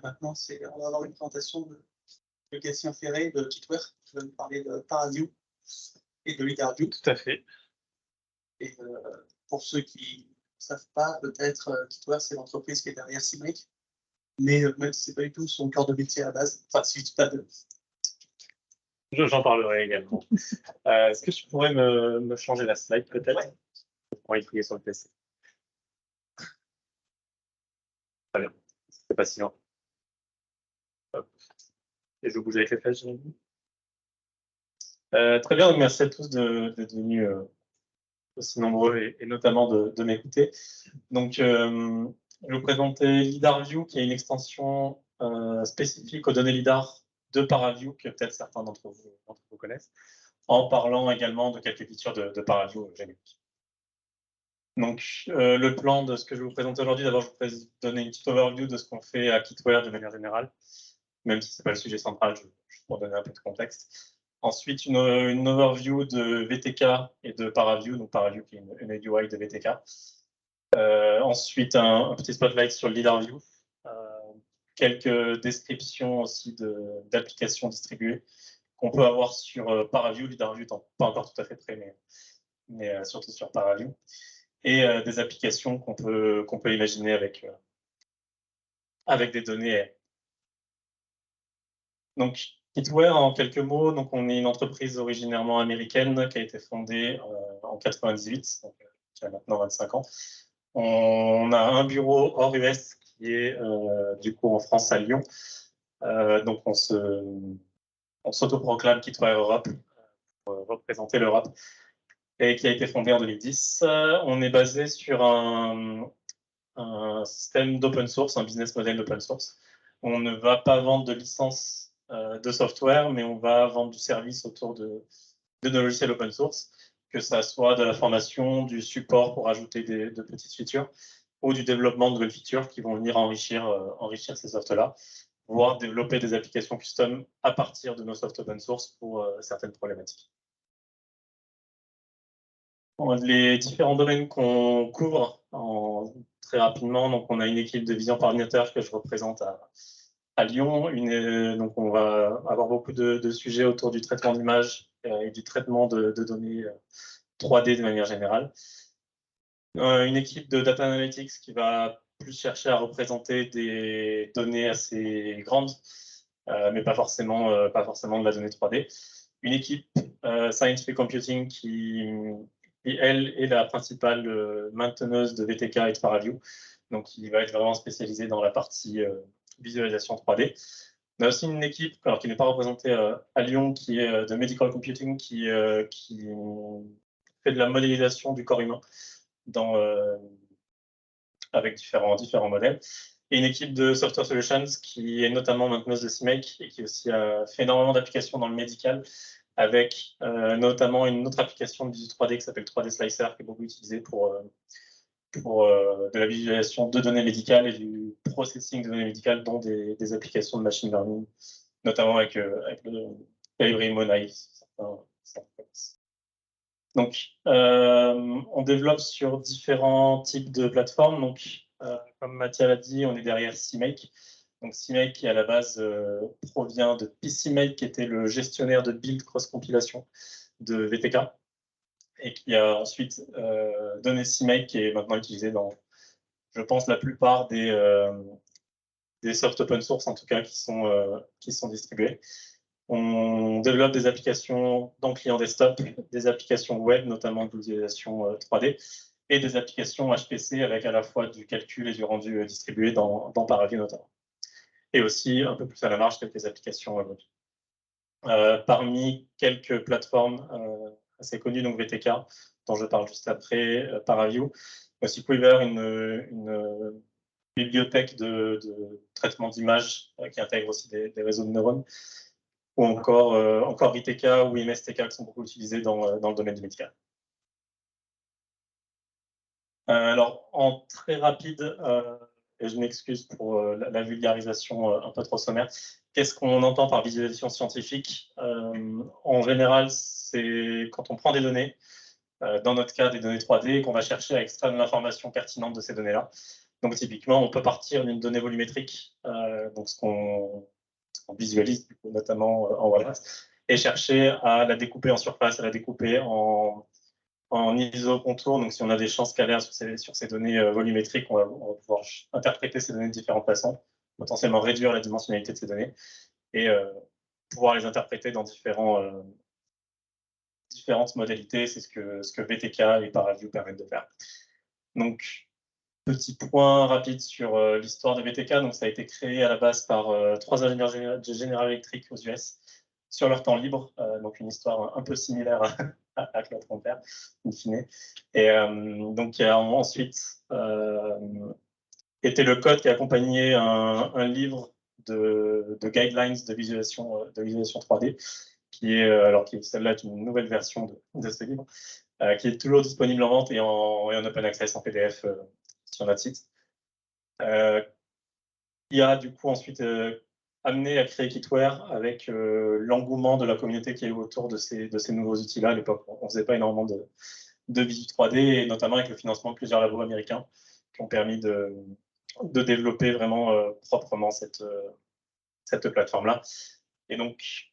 Maintenant, on va avoir une présentation de Gatien Ferré de Kitware, qui va nous parler de ParaView et de LidarView. Tout à fait. Et pour ceux qui ne savent pas, peut-être Kitware, c'est l'entreprise qui est derrière CMake, mais même si ce n'est pas du tout son cœur de métier à la base. Enfin, si je dis pas de... J'en parlerai également. Est-ce que tu pourrais me changer la slide, peut-être? Ouais. Pour y cliquer sur le PC. Très bien. C'est pas si lent. Hop. Et je bouge avec les flèches. Très bien, donc merci à tous d'être venus aussi nombreux et notamment de m'écouter. Donc, je vais vous présenter LidarView, qui est une extension spécifique aux données LiDAR de ParaView, que peut-être certains d'entre vous connaissent, en parlant également de quelques features de ParaView génériques. Donc, le plan de ce que je vais vous présenter aujourd'hui, d'abord, je vais vous donner une petite overview de ce qu'on fait à Kitware de manière générale, même si ce n'est pas le sujet central, juste pour donner un peu de contexte. Ensuite, une overview de VTK et de ParaView, donc ParaView qui est une UI de VTK. Ensuite, un petit spotlight sur le LidarView, quelques descriptions aussi d'applications distribuées qu'on peut avoir sur ParaView, LidarView étant pas encore tout à fait prêt, mais surtout sur ParaView, et des applications qu'on peut imaginer avec des données. Donc, Kitware, en quelques mots, donc on est une entreprise originairement américaine qui a été fondée en 98, donc qui a maintenant 25 ans. On a un bureau hors US qui est du coup en France à Lyon. Donc on s'autoproclame Kitware Europe pour représenter l'Europe et qui a été fondé en 2010. On est basé sur un système d'open source, un business model d'open source. On ne va pas vendre de licences de software, mais on va vendre du service autour de nos logiciels open source, que ça soit de la formation, du support pour ajouter de petites features, ou du développement de nouvelles features qui vont venir enrichir ces softs-là, voire développer des applications custom à partir de nos softs open source pour certaines problématiques. Les différents domaines qu'on couvre très rapidement, donc on a une équipe de vision par ordinateur que je représente à Lyon. Donc on va avoir beaucoup de sujets autour du traitement d'images et du traitement de données 3D de manière générale. Une équipe de data analytics qui va plus chercher à représenter des données assez grandes, mais pas forcément de la donnée 3D. Une équipe scientific computing qui elle, est la principale mainteneuse de VTK et de ParaView, donc qui va être vraiment spécialisée dans la partie visualisation 3D. On a aussi une équipe, alors qui n'est pas représentée à Lyon, qui est de medical computing, qui fait de la modélisation du corps humain avec différents modèles. Et une équipe de Software Solutions qui est notamment maintenance de CMake et qui aussi a fait énormément d'applications dans le médical, avec notamment une autre application de visu 3D qui s'appelle 3D Slicer, qui est beaucoup utilisée pour de la visualisation de données médicales et du processing de données médicales, dont des applications de machine learning, notamment avec le library Monai. Donc, on développe sur différents types de plateformes. Donc, comme Mathias l'a dit, on est derrière CMake. Donc, CMake, qui à la base provient de PCMake, qui était le gestionnaire de build cross-compilation de VTK, et qui a ensuite donné CMake, qui est maintenant utilisé dans, je pense, la plupart des soft open source, en tout cas, qui sont distribués. On développe des applications dans client desktop, des applications web, notamment de visualisation 3D, et des applications HPC avec à la fois du calcul et du rendu distribué dans ParaView notamment. Et aussi, un peu plus à la marge, quelques applications web. Parmi quelques plateformes assez connues, donc VTK, dont je parle juste après, ParaView, aussi Quiver, une bibliothèque de traitement d'images qui intègre aussi des réseaux de neurones, ou encore ITK ou MSTK qui sont beaucoup utilisés dans le domaine du médical. Alors, en très rapide, et je m'excuse pour la vulgarisation un peu trop sommaire, qu'est-ce qu'on entend par visualisation scientifique? En général, c'est quand on prend des données, dans notre cas des données 3D, qu'on va chercher à extraire de l'information pertinente de ces données-là. Donc typiquement, on peut partir d'une donnée volumétrique, donc ce qu'on visualise du coup, notamment en Wallace, et chercher à la découper en surface, à la découper en iso-contour. Donc si on a des champs scalaires sur ces données volumétriques, on va pouvoir interpréter ces données de différentes façons, potentiellement réduire la dimensionnalité de ces données et pouvoir les interpréter dans différentes modalités. C'est ce que VTK et ParaView permettent de faire. Donc, petit point rapide sur l'histoire de VTK. Donc, ça a été créé à la base par 3 ingénieurs de General Electric aux US sur leur temps libre. Donc, une histoire un peu similaire à Claude Compère, in fine. Et donc, il y a ensuite été le code qui a accompagné un livre de guidelines de visualisation 3D, qui est celle-là est une nouvelle version de ce livre, qui est toujours disponible en vente et en open access en PDF sur notre site. Il a du coup ensuite amené à créer Kitware avec l'engouement de la communauté qui est autour de ces nouveaux outils-là. À l'époque, on ne faisait pas énormément de visu 3D, et notamment avec le financement de plusieurs labos américains qui ont permis de développer vraiment proprement cette plateforme-là. Et donc,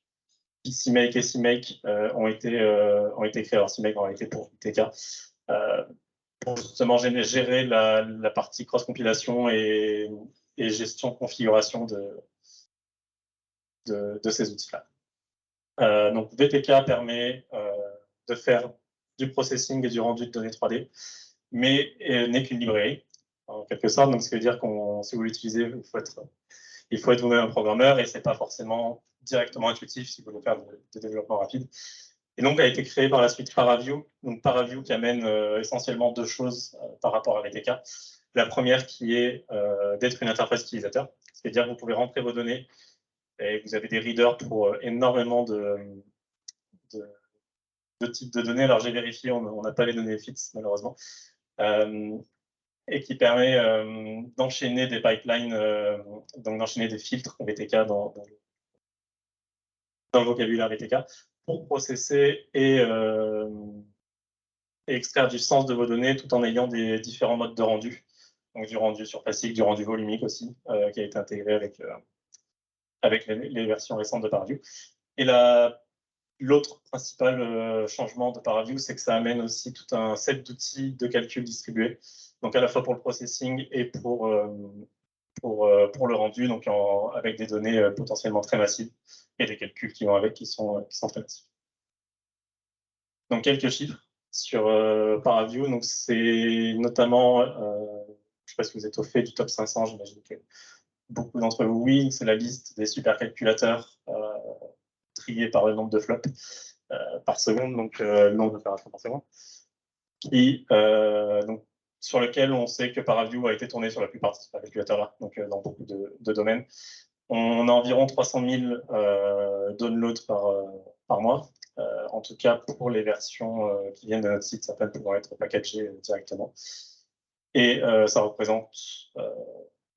CMake et CMake ont été créés. Alors, CMake en réalité pour VTK, pour justement gérer la partie cross-compilation et gestion de configuration de ces outils-là. Donc, VTK permet de faire du processing et du rendu de données 3D, mais n'est qu'une librairie, en quelque sorte. Donc, ce qui veut dire que si vous l'utilisez, il faut être vous-même un programmeur, et ce n'est pas forcément directement intuitif si vous voulez faire de développement rapide. Et donc, a été créé par la suite ParaView. Donc, ParaView qui amène essentiellement 2 choses par rapport à VTK. La première qui est d'être une interface utilisateur, c'est-à-dire que vous pouvez rentrer vos données et vous avez des readers pour énormément de types de données. Alors, j'ai vérifié, on n'a pas les données FITS, malheureusement. Et qui permet d'enchaîner des pipelines, donc d'enchaîner des filtres VTK dans le vocabulaire VTK pour processer et extraire du sens de vos données tout en ayant des différents modes de rendu. Donc du rendu surfacique, du rendu volumique aussi, qui a été intégré avec les versions récentes de ParaView. Et l'autre principal changement de ParaView, c'est que ça amène aussi tout un set d'outils de calcul distribués, donc à la fois pour le processing et pour le rendu, donc avec des données potentiellement très massives et des calculs qui vont avec qui sont très massifs. Donc quelques chiffres sur ParaView. Donc c'est notamment, je ne sais pas si vous êtes au fait du top 500, j'imagine que beaucoup d'entre vous, oui, c'est la liste des supercalculateurs triés par le nombre de flops par seconde, donc le nombre d'opérations par seconde, donc, sur lequel on sait que ParaView a été tourné sur la plupart de ces supercalculateurs-là, donc dans beaucoup de domaines. On a environ 300 000 downloads par mois. En tout cas, pour les versions qui viennent de notre site, certaines pourront être packagées directement. Et ça représente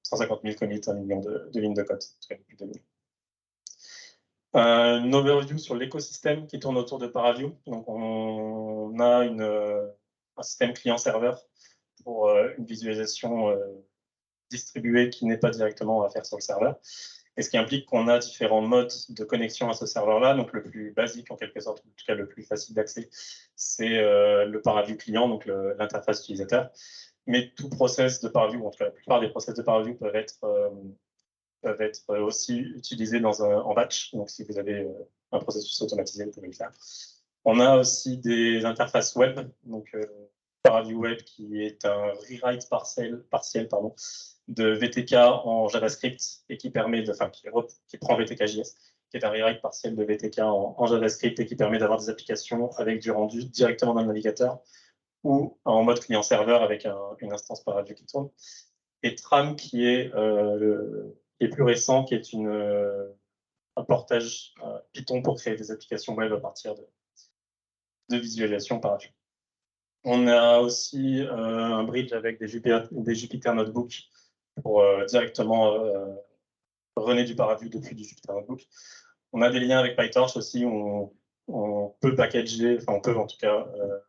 150 000 commits, 1 million de lignes de code. Une overview sur l'écosystème qui tourne autour de ParaView. Donc, on a un système client-serveur pour une visualisation distribuée qui n'est pas directement à faire sur le serveur. Et ce qui implique qu'on a différents modes de connexion à ce serveur-là. Donc, le plus basique, en quelque sorte, en tout cas le plus facile d'accès, c'est le ParaView client, donc l'interface utilisateur. Mais tout process de ParaView, en tout cas la plupart des process de ParaView peuvent être aussi utilisés en batch. Donc, si vous avez un processus automatisé, vous pouvez le faire. On a aussi des interfaces web, donc ParaView Web, qui est un rewrite partiel de VTK en JavaScript et qui permet qui prend VTK.js, qui est un rewrite partiel de VTK en JavaScript et qui permet d'avoir des applications avec du rendu directement dans le navigateur ou en mode client-serveur avec une instance ParaView qui tourne. Et Tram, qui est plus récent, qui est un portage Python pour créer des applications web à partir de visualisation ParaView. On a aussi un bridge avec des Jupyter Notebook pour directement runner du ParaView depuis du Jupyter Notebook. On a des liens avec PyTorch aussi, où on peut packager, enfin on peut en tout cas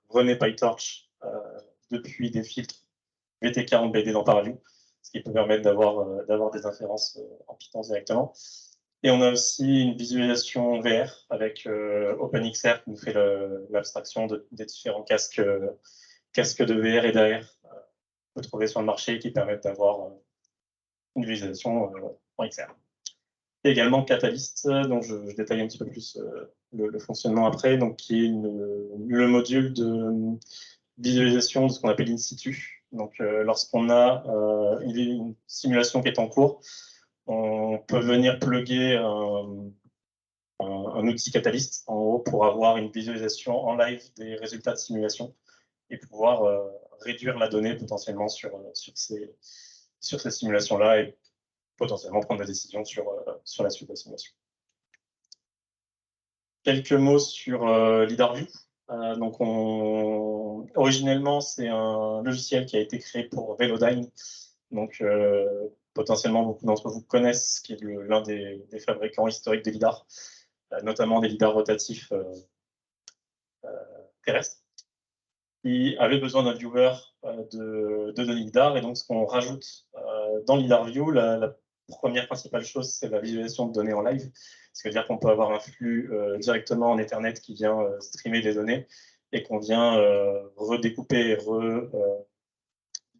runner PyTorch depuis des filtres VTK embeddés dans ParaView. ce qui peut permettre d'avoir des inférences en Python directement. Et on a aussi une visualisation VR avec OpenXR qui nous fait l'abstraction des différents casques de VR et d'AR qu'on peut trouver sur le marché qui permettent d'avoir une visualisation en XR. Et également Catalyst, dont je détaille un petit peu plus le fonctionnement après, donc qui est le module de visualisation de ce qu'on appelle in situ. Donc lorsqu'on a une simulation qui est en cours, on peut venir plugger un outil Catalyst en haut pour avoir une visualisation en live des résultats de simulation et pouvoir réduire la donnée potentiellement sur ces simulations-là et potentiellement prendre des décisions sur la suite de la simulation. Quelques mots sur LidarView. Donc originellement, c'est un logiciel qui a été créé pour Velodyne. Donc potentiellement, beaucoup d'entre vous connaissent, qui est l'un des fabricants historiques des lidars, notamment des lidars rotatifs terrestres, qui avait besoin d'un viewer de données lidar. Et donc, ce qu'on rajoute dans LidarView, la première principale chose, c'est la visualisation de données en live. Ce qui veut dire qu'on peut avoir un flux directement en Ethernet qui vient streamer des données et qu'on vient redécouper et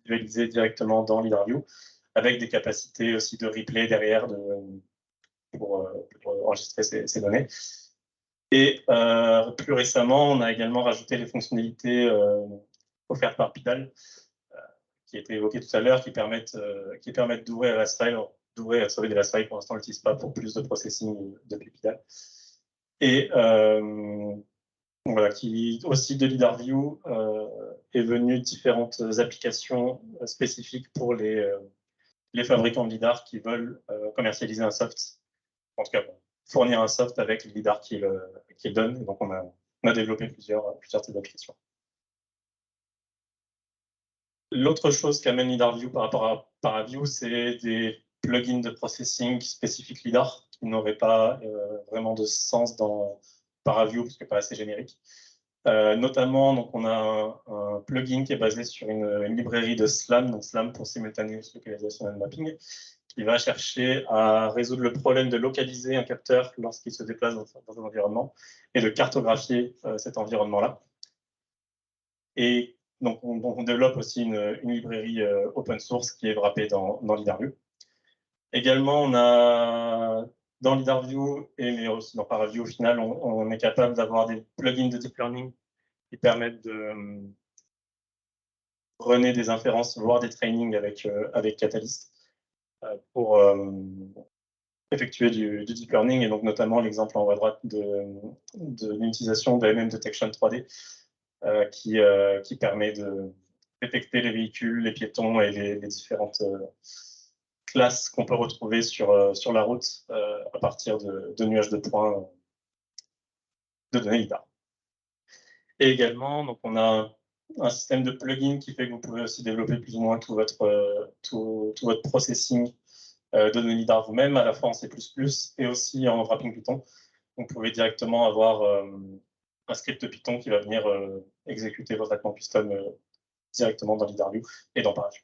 visualiser directement dans LidarView, avec des capacités aussi de replay derrière pour enregistrer ces données. Et plus récemment, on a également rajouté les fonctionnalités offertes par Pidal, qui étaient évoquées tout à l'heure, qui permettent d'ouvrir Raspberry, d'ouvrir et de sauver des Raspberry. Pour l'instant, on l'utilise pas pour plus de processing depuis Pidal. Et voilà, qui aussi de LidarView est venu différentes applications spécifiques pour les fabricants de lidar qui veulent commercialiser un soft, en tout cas fournir un soft avec le lidar qu'il donne. Et donc on a développé plusieurs types d'applications. L'autre chose qu'amène LidarView par rapport à ParaView, c'est des plugins de processing spécifiques lidar qui n'auraient pas vraiment de sens dans ParaView parce que pas assez générique. Notamment, donc, on a un plugin qui est basé sur une librairie de SLAM, donc SLAM pour Simultaneous Localization and Mapping, qui va chercher à résoudre le problème de localiser un capteur lorsqu'il se déplace dans un environnement et de cartographier cet environnement-là. Et donc, on développe aussi une librairie open source qui est wrappée dans LidarView. Également, on a dans LidarView mais aussi dans ParaView, au final, on est capable d'avoir des plugins de deep learning qui permettent de runner des inférences, voire des trainings avec Catalyst pour effectuer du deep learning, et donc notamment l'exemple en haut à droite de l'utilisation de MM Detection 3D qui permet de détecter les véhicules, les piétons et les différentes classes qu'on peut retrouver sur la route à partir de nuages de points de données lidar. Et également, donc on a un système de plugin qui fait que vous pouvez aussi développer plus ou moins tout votre processing de données lidar vous-même, à la fois en C++ et aussi en wrapping Python. Vous pouvez directement avoir un script Python qui va venir exécuter vos traitements custom directement dans LidarView et dans ParaView.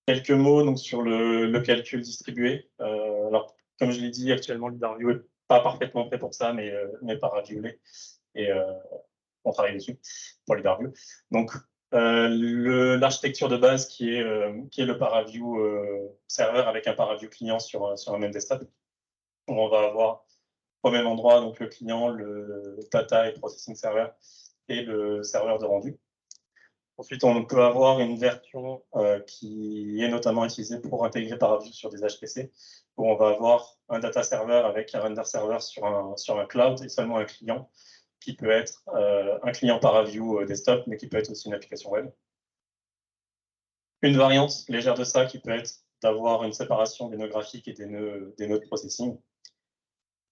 Quelques mots donc, sur le calcul distribué. Alors, comme je l'ai dit, actuellement, LidarView n'est pas parfaitement prêt pour ça, mais ParaView l'est. Et on travaille dessus pour LidarView. Donc, l'architecture de base qui est le ParaView serveur avec un ParaView client sur un même desktop, où on va avoir au même endroit donc le client, le data et processing server et le serveur de rendu. Ensuite, on peut avoir une version qui est notamment utilisée pour intégrer ParaView sur des HPC, où on va avoir un data server avec un render server sur un cloud et seulement un client qui peut être un client ParaView desktop, mais qui peut être aussi une application web. Une variante légère de ça qui peut être d'avoir une séparation des nœuds graphiques et des nœuds de processing.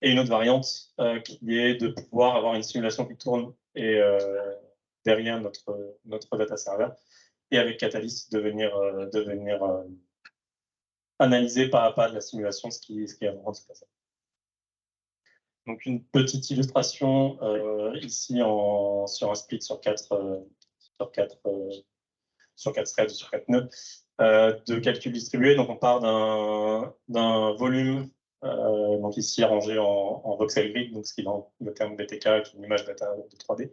Et une autre variante qui est de pouvoir avoir une simulation qui tourne et derrière notre data server, et avec Catalyst de venir analyser pas à pas de la simulation ce qui est en train de se passer. Donc une petite illustration ici sur un split sur quatre sur 4 threads, sur 4 nœuds, de calcul distribué. Donc on part d'un volume, donc ici rangé en voxel grid, donc ce qui est dans le terme BTK, qui est une image data de 3D,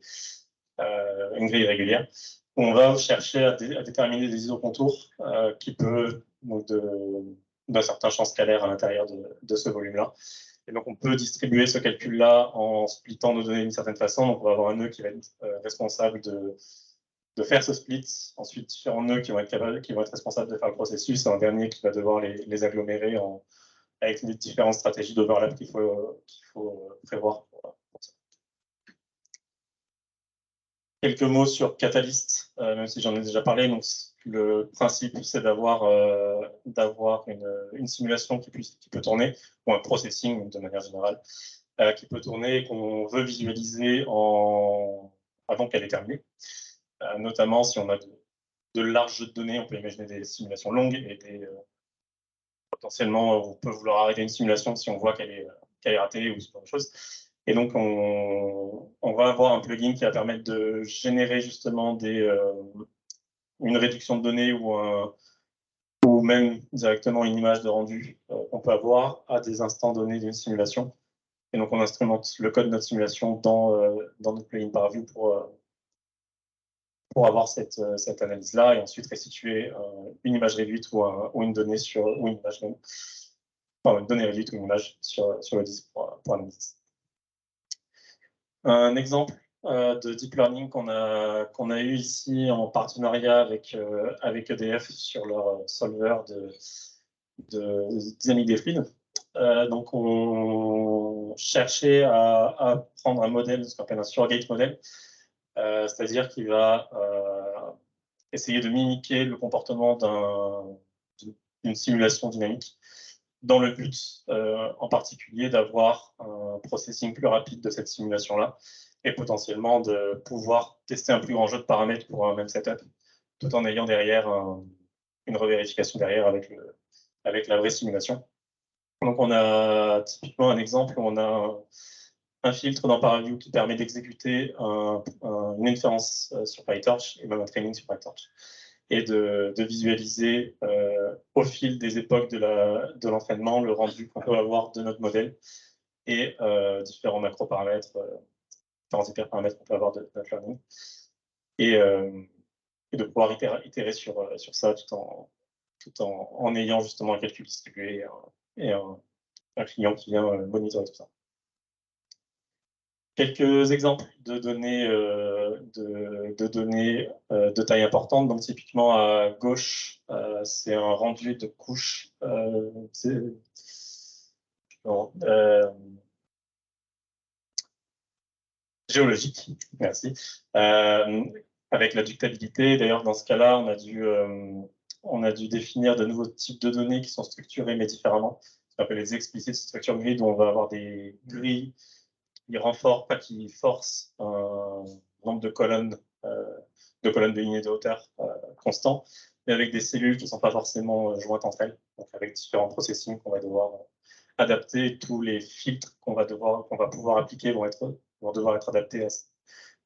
une grille régulière. On va chercher à déterminer des isocontours qui peuvent, donc d'un certain champ scalaire à l'intérieur de ce volume-là. Et donc, on peut distribuer ce calcul-là en splittant nos données d'une certaine façon. Donc, on va avoir un nœud qui va être responsable de faire ce split. Ensuite, différents nœuds qui vont être responsables de faire le processus. Et un dernier qui va devoir les agglomérer avec les différentes stratégies d'overlap qu'il faut prévoir pour ça. Quelques mots sur Catalyst, même si j'en ai déjà parlé. Donc, le principe, c'est d'avoir une simulation qui peut tourner, ou un processing de manière générale, qui peut tourner et qu'on veut visualiser avant qu'elle ait terminé. Notamment, si on a de larges jeux de données, on peut imaginer des simulations longues et potentiellement, on peut vouloir arrêter une simulation si on voit qu'elle est ratée ou ce genre de choses. Et donc, on va avoir un plugin qui va permettre de générer justement une réduction de données ou même directement une image de rendu qu'on peut avoir à des instants donnés d'une simulation. Et donc, on instrumente le code de notre simulation dans notre plugin ParaView pour avoir cette analyse-là et ensuite restituer une image réduite ou une donnée ou une image même. Enfin, une donnée réduite ou une image sur le disque pour analyser. Un exemple de deep learning qu'on a eu ici en partenariat avec EDF sur leur solver de dynamique des fluides. Donc, on cherchait à prendre un modèle, ce qu'on appelle un surrogate modèle, c'est-à-dire qu'il va essayer de mimiquer le comportement d'une simulation dynamique dans le but, en particulier, d'avoir un processing plus rapide de cette simulation-là et potentiellement de pouvoir tester un plus grand jeu de paramètres pour un même setup, tout en ayant derrière une revérification derrière avec la vraie simulation. Donc, on a typiquement un exemple où on a un filtre dans ParaView qui permet d'exécuter une inférence sur PyTorch et même un training sur PyTorch et de visualiser au fil des époques de l'entraînement le rendu qu'on peut avoir de notre modèle et différents macro-paramètres, différents hyperparamètres qu'on peut avoir de notre learning et de pouvoir itérer sur ça tout en ayant justement un calcul distribué et un client qui vient monitorer tout ça. Quelques exemples de données de taille importante. Donc, typiquement, à gauche, c'est un rendu de couches géologique. Merci. Avec la ductabilité. D'ailleurs, dans ce cas-là, on a dû définir de nouveaux types de données qui sont structurées, mais différemment. Ce qu'on appelle les explicit structure grid, où on va avoir des grilles qui force un nombre de colonnes de lignées de hauteur constant, mais avec des cellules qui ne sont pas forcément jointes entre elles, donc avec différents processing qu'on va devoir adapter. Tous les filtres qu'on va pouvoir appliquer vont devoir être adaptés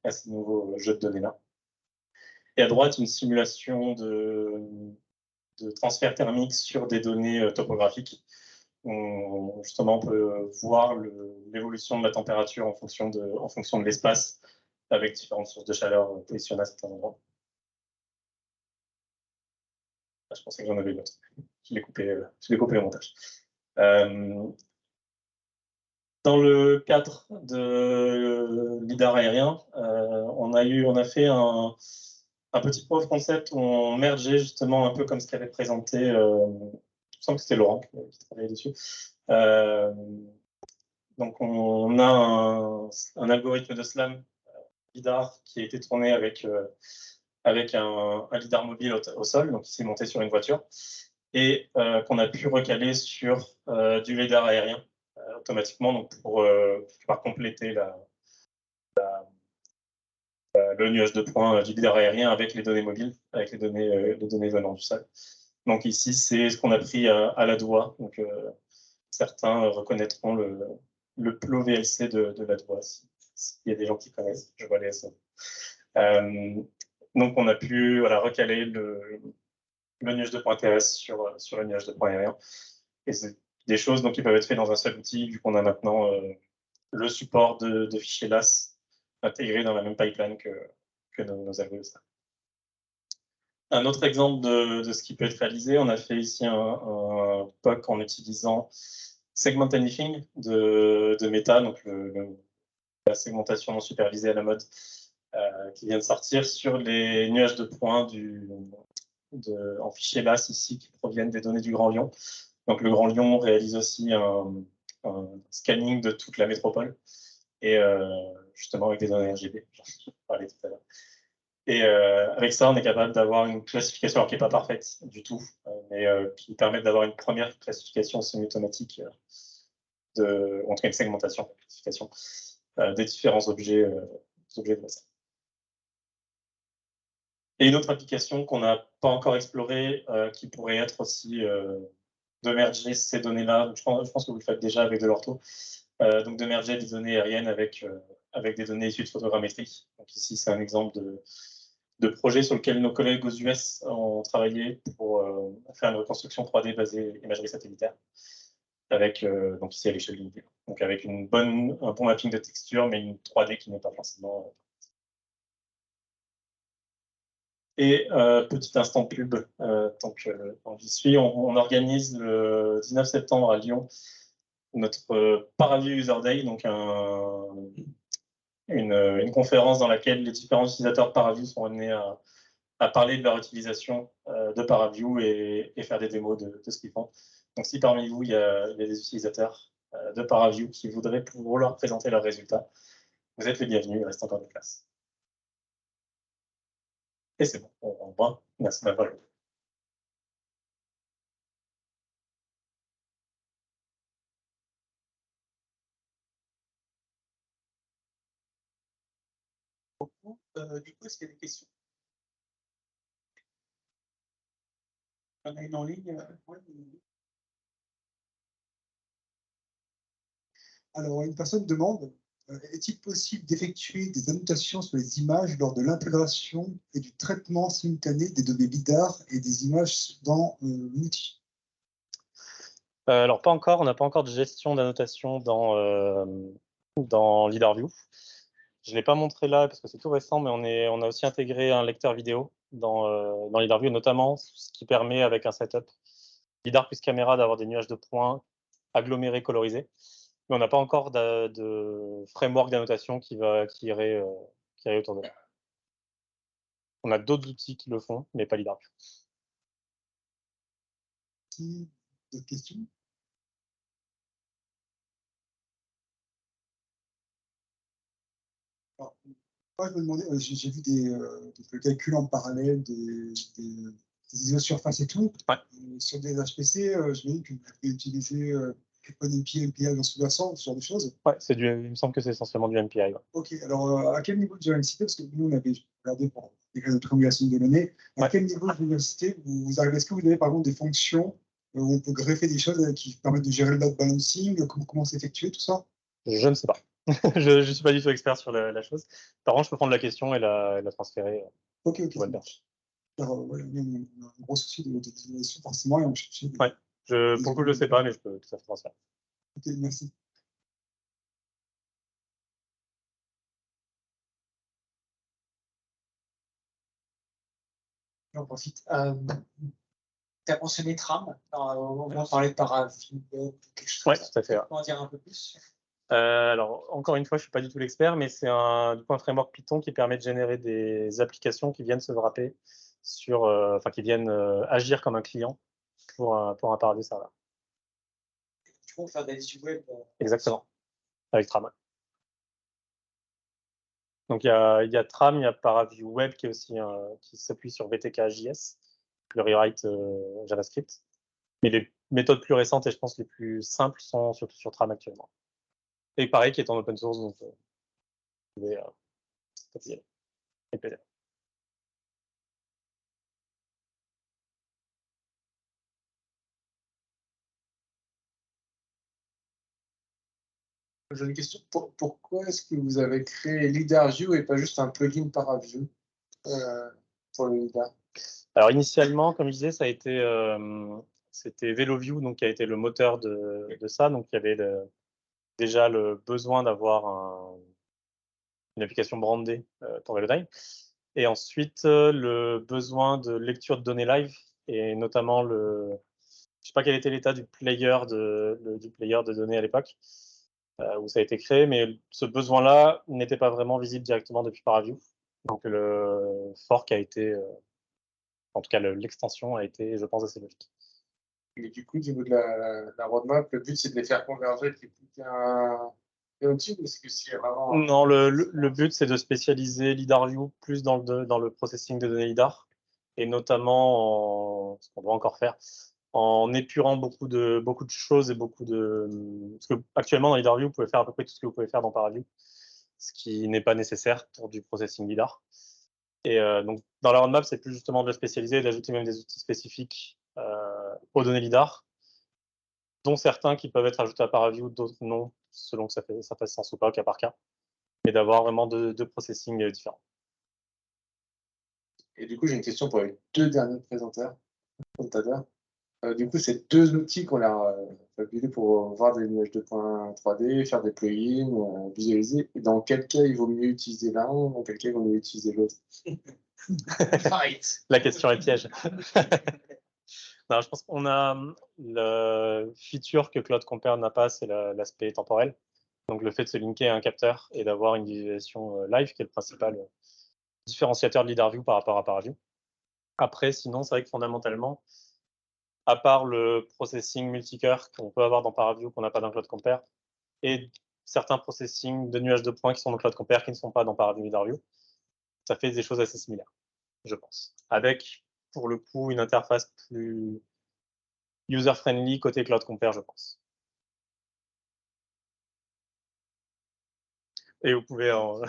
à ces nouveaux jeux de données-là. Et à droite, une simulation de transfert thermique sur des données topographiques. Justement, on peut voir l'évolution de la température en fonction de l'espace, avec différentes sources de chaleur positionnées à certains endroits. Je pensais que j'en avais une autre. Je l'ai coupé au montage. Dans le cadre de LIDAR aérien, on a fait un petit proof of concept où on mergeait justement un peu comme ce qu'avait présenté, il me semble que c'était Laurent qui travaillait dessus. Donc, on a un algorithme de SLAM LIDAR qui a été tourné avec un LIDAR mobile au sol, donc qui s'est monté sur une voiture, et qu'on a pu recaler sur du LIDAR aérien automatiquement, donc pour compléter le nuage de points du LIDAR aérien avec les données mobiles, avec les données venant du sol. Donc ici, c'est ce qu'on a pris à la doigt. Donc certains reconnaîtront le plot VLC de la doigt, s'il y a des gens qui connaissent. Je vois les SO. Donc, on a pu recaler le nuage de points terrestre sur le nuage de points aériens. Et c'est des choses donc, qui peuvent être faites dans un seul outil, vu qu'on a maintenant le support de fichiers LAS intégré dans la même pipeline que nos algorithmes. Un autre exemple de ce qui peut être réalisé, on a fait ici un POC en utilisant Segment Anything de Meta, donc la segmentation non supervisée à la mode, qui vient de sortir sur les nuages de points en fichier LAS ici, qui proviennent des données du Grand Lyon. Donc le Grand Lyon réalise aussi un scanning de toute la métropole, et justement avec des données RGB, j'en parlais tout à l'heure. Et avec ça, on est capable d'avoir une classification alors, qui n'est pas parfaite du tout, mais qui permet d'avoir une première classification semi-automatique, en tout cas une segmentation, classification des différents objets de la scène. Et une autre application qu'on n'a pas encore explorée, qui pourrait être aussi de merger ces données-là. Je pense que vous le faites déjà avec de l'ortho. Donc de merger des données aériennes avec des données issues de photogrammétrie. Donc ici, c'est un exemple de projet sur lequel nos collègues aux US ont travaillé pour faire une reconstruction 3D basée imagerie satellitaire, avec, donc ici à l'échelle de l'idée. Donc avec un bon mapping de texture, mais une 3D qui n'est pas forcément... Et petit instant pub, tant qu'on j'y suis, on organise le 19 septembre à Lyon notre ParaView User Day, donc une conférence dans laquelle les différents utilisateurs de ParaView sont amenés à parler de leur utilisation de ParaView et faire des démos de ce qu'ils font. Donc si parmi vous, il y a des utilisateurs de ParaView qui voudraient leur présenter leurs résultats, vous êtes les bienvenus, il reste encore des places. Et c'est bon, on va. Merci d'avoir joué. Du coup, est-ce qu'il y a des questions? On a une en ligne. Ouais. Alors, une personne demande, est-il possible d'effectuer des annotations sur les images lors de l'intégration et du traitement simultané des données LiDAR et des images dans l'outil? Alors, pas encore. On n'a pas encore de gestion d'annotation dans LiDARView. Je ne l'ai pas montré là parce que c'est tout récent, mais on a aussi intégré un lecteur vidéo dans LiDARView, notamment ce qui permet, avec un setup LiDAR plus caméra, d'avoir des nuages de points agglomérés, colorisés. Mais on n'a pas encore de framework d'annotation qui irait autour de là. On a d'autres outils qui le font, mais pas LiDARView. D'autres questions? Alors, moi, je me demandais, j'ai vu le calcul en parallèle des isosurfaces et tout. Ouais. Sur des HPC, je me dis que vous pouvez utiliser OpenMP, MPI dans sous-jacent, ce genre de choses. Ouais, il me semble que c'est essentiellement du MPI. Ouais. Ok, alors à quel niveau de diversité, parce que nous, on avait regardé pour les cas de triangulation de données, à quel niveau de diversité vous arrivez? Est-ce que vous avez par exemple des fonctions où on peut greffer des choses qui permettent de gérer le load balancing, comment c'est effectué, tout ça? Je ne sais pas. Je ne suis pas du tout expert sur la chose. Par contre, je peux prendre la question et la transférer. Ok. Au bench. Alors, il y a un gros souci de dimension, forcément, et on cherchait des... Ouais. Pour le coup, je ne le sais pas, mais je peux tout à fait transférer. Ok, merci. J'en profite. Tu as mentionné Tram. On va parler de ParaView ou quelque chose. Oui, tout à fait. Tu peux en dire un peu plus? Alors, encore une fois, je ne suis pas du tout l'expert, mais c'est un framework Python qui permet de générer des applications qui viennent se wrapper qui viennent agir comme un client pour un ParaView serveur. Tu peux faire des sites web. Exactement, avec Tram. Donc, il y a Tram, il y a ParaView Web qui est aussi qui s'appuie sur VTK.js, le rewrite JavaScript. Mais les méthodes plus récentes et je pense les plus simples sont surtout sur Tram actuellement. Et pareil, qui est en open source, donc vous pouvez copier et PDF. J'ai une question. Pourquoi est-ce que vous avez créé LiDARView et pas juste un plugin ParaView? pour le LiDAR? Alors initialement, comme je disais, ça a été c'était VeloView, donc qui a été le moteur de ça. Donc il y avait déjà le besoin d'avoir une application brandée pour Velodyne. Et ensuite, le besoin de lecture de données live, et notamment je ne sais pas quel était l'état du player de données à l'époque, où ça a été créé, mais ce besoin-là n'était pas vraiment visible directement depuis Paraview. Donc le fork a été, en tout cas l'extension a été, je pense, assez logique. Et du coup, au niveau de la roadmap, le but, c'est de les faire converger avec plus qu'un outil, ou est-ce que c'est vraiment... Non, le but, c'est de spécialiser LiDARView plus dans le processing de données LiDAR, et notamment, ce qu'on doit encore faire, en épurant beaucoup de choses et beaucoup de... Parce que actuellement, dans LiDARView, vous pouvez faire à peu près tout ce que vous pouvez faire dans Paraview, ce qui n'est pas nécessaire pour du processing LiDAR. Et donc, dans la roadmap, c'est plus justement de le spécialiser et d'ajouter même des outils spécifiques aux données LiDAR, dont certains qui peuvent être ajoutés à Paraview, d'autres non, selon que ça fasse sens ou pas, au cas par cas, et d'avoir vraiment deux processing différents. Et du coup, j'ai une question pour les deux derniers présentateurs. Du coup, c'est deux outils qu'on a fabriqués pour voir des images 2.3D, faire des plugins, visualiser. Et dans quel cas il vaut mieux utiliser l'un, dans quel cas il vaut mieux utiliser l'autre? La question est piège. Non, je pense qu'on a le feature que Cloud Compare n'a pas, c'est l'aspect temporel. Donc le fait de se linker à un capteur et d'avoir une visualisation live, qui est le principal différenciateur de LiDARView par rapport à Paraview. Après, sinon, c'est vrai que fondamentalement, à part le processing multicœur qu'on peut avoir dans Paraview, qu'on n'a pas dans Cloud Compare, et certains processing de nuages de points qui sont dans Cloud Compare qui ne sont pas dans Paraview LiDARView, ça fait des choses assez similaires, je pense. Avec, pour le coup, une interface plus user-friendly côté Cloud Compare, je pense. Et vous pouvez en...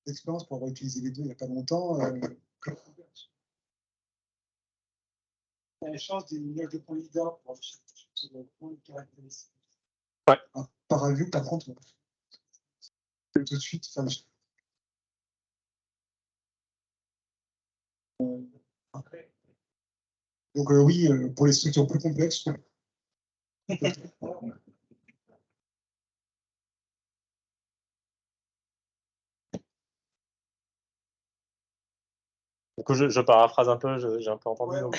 L'expérience pour avoir utilisé les deux il n'y a pas longtemps. On a la chance des nuages de points LiDAR pour les caractéristiques. Ouais. Paraview, par contre, tout de suite. Donc oui, pour les structures plus complexes. Du coup, je paraphrase un peu, j'ai un peu entendu. Ouais. Donc.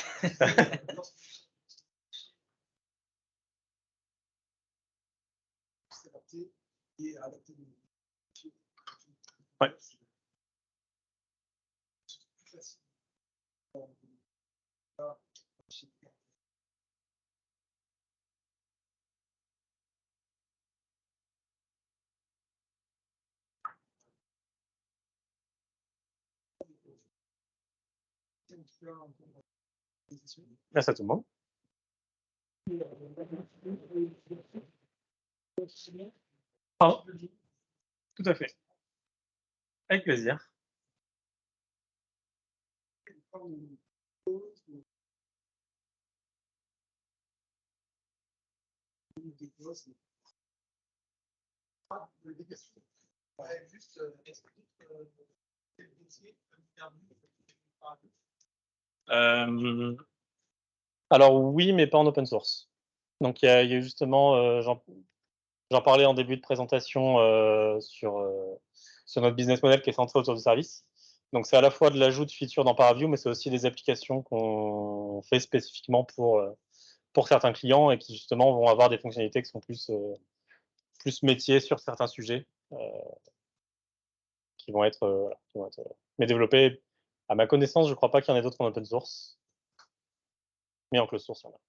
Ouais. Merci à tout le monde. Oh, tout à fait. Avec plaisir. Alors oui, mais pas en open source. Donc il y a justement, j'en parlais en début de présentation sur notre business model qui est centré autour du service. Donc c'est à la fois de l'ajout de features dans Paraview, mais c'est aussi des applications qu'on fait spécifiquement pour certains clients et qui justement vont avoir des fonctionnalités qui sont plus métiers sur certains sujets, qui vont être, mais développés. À ma connaissance, je ne crois pas qu'il y en ait d'autres en open source, mais en closed source, il y en a.